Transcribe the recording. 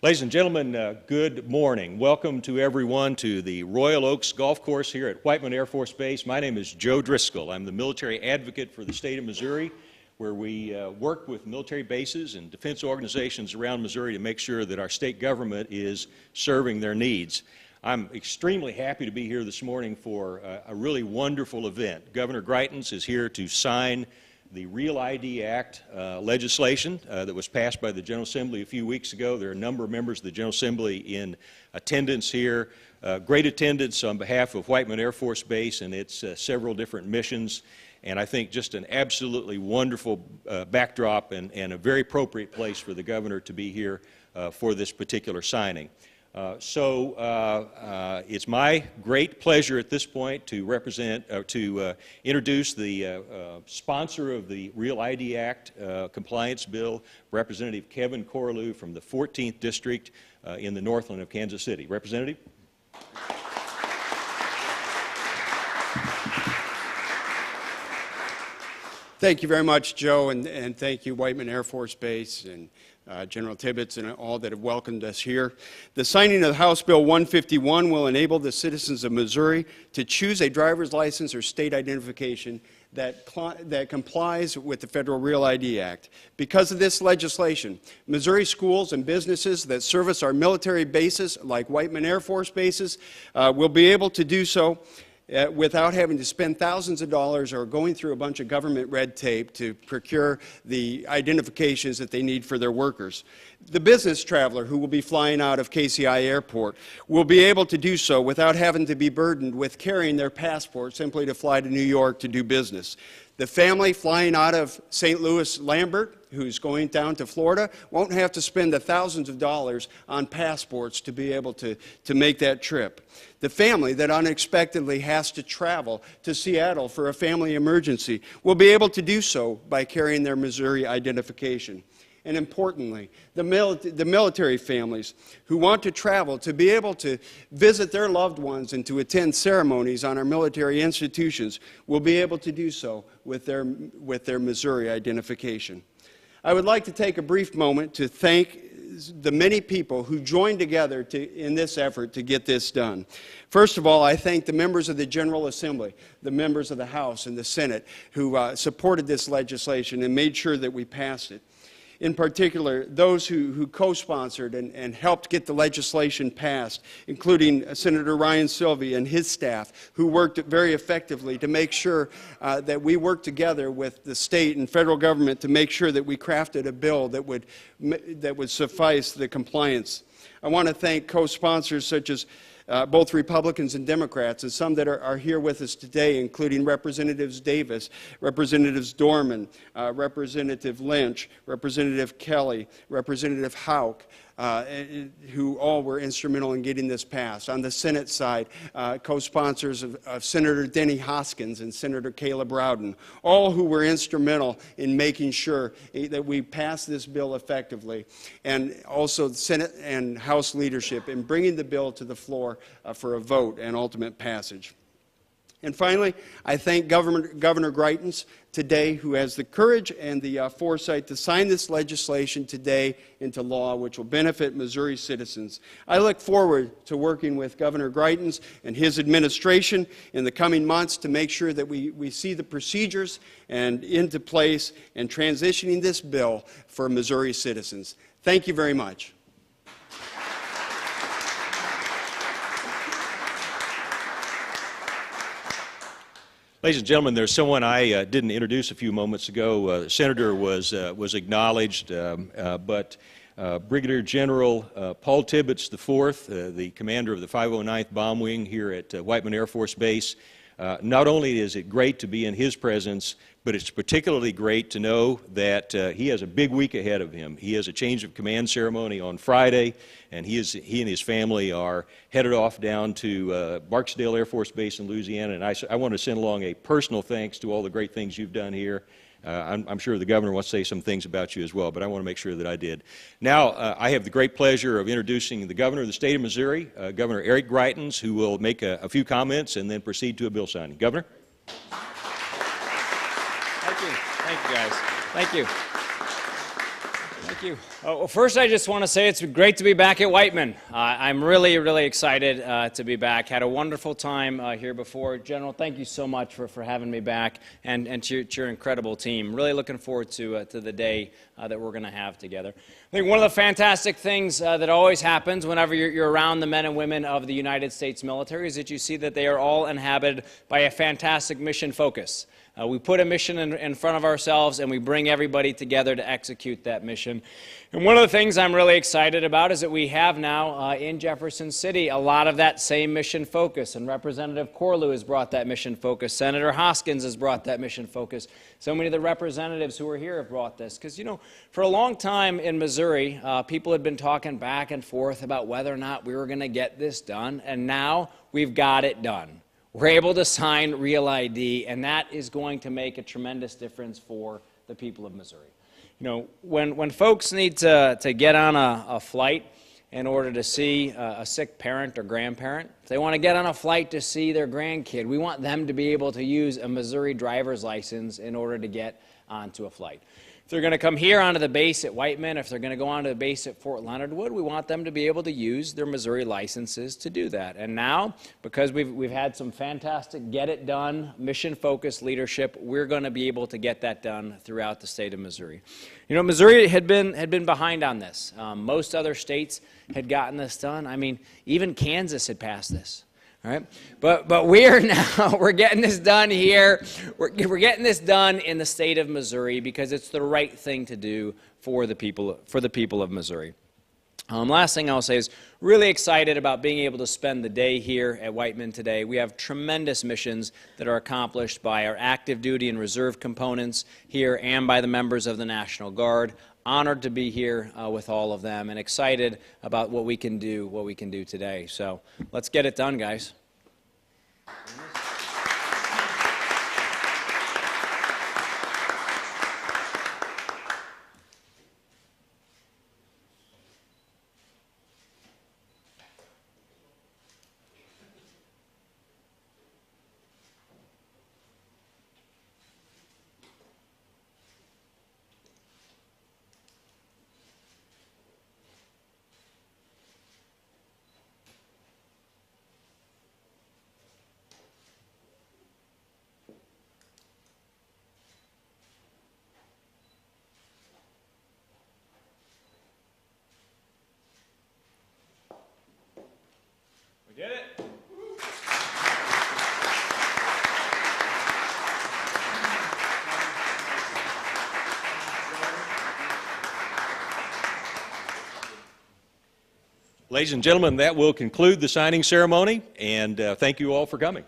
Ladies and gentlemen, good morning. Welcome to everyone to the Royal Oaks Golf Course here at Whiteman Air Force Base. My name is Joe Driscoll. I'm the military advocate for the state of Missouri, where we work with military bases and defense organizations around Missouri to make sure that our state government is serving their needs. I'm extremely happy to be here this morning for a really wonderful event. Governor Greitens is here to sign the Real ID Act legislation that was passed by the General Assembly a few weeks ago. There are a number of members of the General Assembly in attendance here. Great attendance on behalf of Whiteman Air Force Base and its several different missions. And I think just an absolutely wonderful backdrop and a very appropriate place for the governor to be here for this particular signing. It's my great pleasure at this point to introduce the sponsor of the Real ID Act compliance bill, Representative Kevin Corlew from the 14th District in the Northland of Kansas City. Representative? Thank you very much, Joe, and thank you, Whiteman Air Force Base and General Tibbetts and all that have welcomed us here. The signing of House Bill 151 will enable the citizens of Missouri to choose a driver's license or state identification that complies with the Federal Real ID Act. Because of this legislation, Missouri schools and businesses that service our military bases, like Whiteman Air Force bases, will be able to do so without having to spend thousands of dollars or going through a bunch of government red tape to procure the identifications that they need for their workers. The business traveler who will be flying out of KCI Airport will be able to do so without having to be burdened with carrying their passport simply to fly to New York to do business. The family flying out of St. Louis Lambert, who's going down to Florida, won't have to spend the thousands of dollars on passports to be able to make that trip. The family that unexpectedly has to travel to Seattle for a family emergency will be able to do so by carrying their Missouri identification. And importantly, the military families who want to travel to be able to visit their loved ones and to attend ceremonies on our military institutions will be able to do so with their Missouri identification. I would like to take a brief moment to thank the many people who joined together in this effort to get this done. First of all, I thank the members of the General Assembly, the members of the House and the Senate who supported this legislation and made sure that we passed it. In particular, those who co-sponsored and helped get the legislation passed, including Senator Ryan Silvey and his staff, who worked very effectively to make sure that we worked together with the state and federal government to make sure that we crafted a bill that would suffice the compliance. I want to thank co-sponsors such as both Republicans and Democrats, and some that are here with us today, including Representatives Davis, Representatives Dorman, Representative Lynch, Representative Kelly, Representative Houck, who all were instrumental in getting this passed. On the Senate side, co-sponsors of Senator Denny Hoskins and Senator Caleb Rowden, all who were instrumental in making sure that we passed this bill effectively, and also the Senate and House leadership in bringing the bill to the floor for a vote and ultimate passage. And finally, I thank Governor Greitens today, who has the courage and the foresight to sign this legislation today into law, which will benefit Missouri citizens. I look forward to working with Governor Greitens and his administration in the coming months to make sure that we see the procedures and into place and transitioning this bill for Missouri citizens. Thank you very much. Ladies and gentlemen, there's someone I didn't introduce a few moments ago. The senator was acknowledged, but Brigadier General Paul Tibbetts IV, the commander of the 509th Bomb Wing here at Whiteman Air Force Base, not only is it great to be in his presence, but it's particularly great to know that he has a big week ahead of him. He has a change of command ceremony on Friday, and he and his family are headed off down to Barksdale Air Force Base in Louisiana, and I want to send along a personal thanks to all the great things you've done here. I'm sure the governor wants to say some things about you as well, but I want to make sure that I did. Now, I have the great pleasure of introducing the governor of the state of Missouri, Governor Eric Greitens, who will make a few comments and then proceed to a bill signing. Governor? Thank you, guys. Thank you. Thank you. Well, first, I just want to say it's great to be back at Whiteman. I'm really, really excited to be back. Had a wonderful time here before. General, thank you so much for having me back, and to your incredible team. Really looking forward to the day that we're going to have together. I think one of the fantastic things that always happens whenever you're around the men and women of the United States military is that you see that they are all inhabited by a fantastic mission focus. We put a mission in front of ourselves, and we bring everybody together to execute that mission. And one of the things I'm really excited about is that we have now in Jefferson City a lot of that same mission focus. And Representative Corlew has brought that mission focus. Senator Hoskins has brought that mission focus. So many of the representatives who are here have brought this. Because, you know, for a long time in Missouri, people had been talking back and forth about whether or not we were going to get this done. And now we've got it done. We're able to sign Real ID, and that is going to make a tremendous difference for the people of Missouri. You know, when folks need to get on a flight in order to see a sick parent or grandparent, if they want to get on a flight to see their grandkid, we want them to be able to use a Missouri driver's license in order to get onto a flight. If they're going to come here onto the base at Whiteman, if they're going to go onto the base at Fort Leonard Wood, we want them to be able to use their Missouri licenses to do that. And now, because we've had some fantastic get-it-done, mission-focused leadership, we're going to be able to get that done throughout the state of Missouri. You know, Missouri had been behind on this. Most other states had gotten this done. I mean, even Kansas had passed this. All right, but we're getting this done here. We're getting this done in the state of Missouri because it's the right thing to do for the people of Missouri. Last thing I'll say is really excited about being able to spend the day here at Whiteman today. We have tremendous missions that are accomplished by our active duty and reserve components here and by the members of the National Guard. Honored to be here with all of them and excited about what we can do today. So let's get it done, guys. We did it. Ladies and gentlemen, that will conclude the signing ceremony, and thank you all for coming.